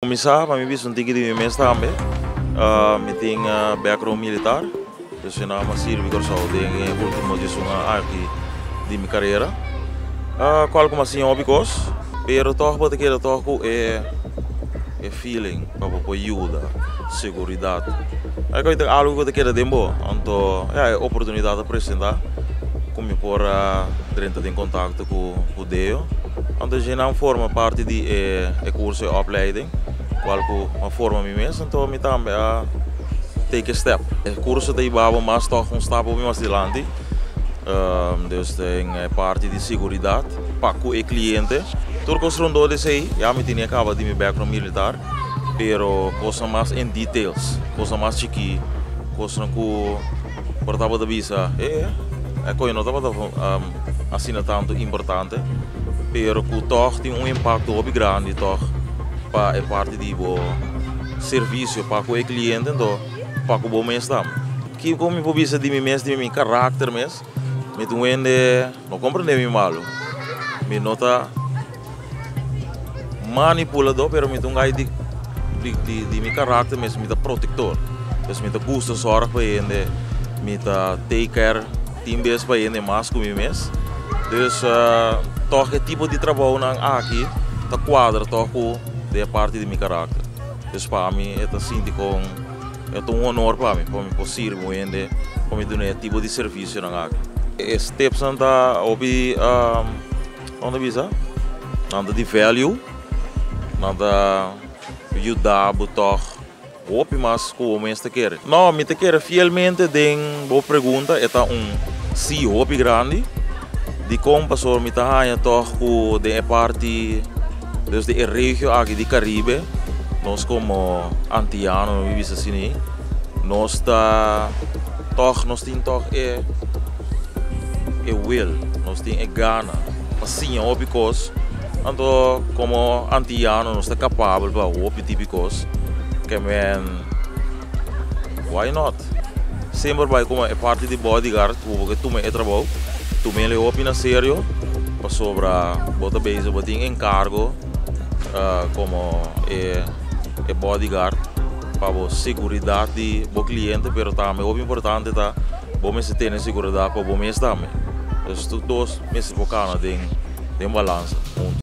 Começar para mim um tique de mês também, me tem background militar, eu sou na Masir Vigorso, tenho último de uma aqui de minha carreira, qual como assim hobby cos, pero toch wat ik toch é feeling para ajuda, segurança, aí que eu algo que eu quero dembo, então é oportunidade de apresentar, como por dentro de contato com o Deo. Então, já não forma parte de curso de opleiding, qual uma forma mesmo, então me também take a step. O curso de babo mas toch stap mais adiante. Dus tem parte de segurança para o cliente. Tudo que rondo desse aí, já me tinha acabado de meu background militar, pero coisa mais em details, coisa mais chique, coisa que portava da visa, coisa não estava assim tanto importante. Pero que toch tem impacto muito grande toch para a parte de serviço para o cliente então para o bom mês também que como eu visa de mim mês de meu caráter mês me tuende não compreende me malo me nota manipulador pero me tungai de meu caráter mês me tá protetor dus me tá gosta zorg para ele me tá take care team base para ele mais com mês dus toch het tipo de trabalho aqui tá quadra toch de parte de meu caráter. Dus para mim é assim de com é um honor para mim possível ainda para mim dar tipo de serviço aqui. Steps anda obi onde visa? Anda de value, anda ajudar toch opi mas como este quer. Não, me te quer fielmente den boa pergunta é CEO grande. De como passou me tá toch de parte dus de regio aqui de Caribe nós como antiano vivemos assim nós tá nós tem will nós tem gana assim ó because então como antiano nós tá capaz para o típicos que men why not sempre vai como é parte de bodyguard porque tu me trabalho tu me leu opina sério para sobra bota base botin encargo como bodyguard para a segurança do cliente pero também o importante tá bom me se ter segurança para bom mês também então todos meses focando em balança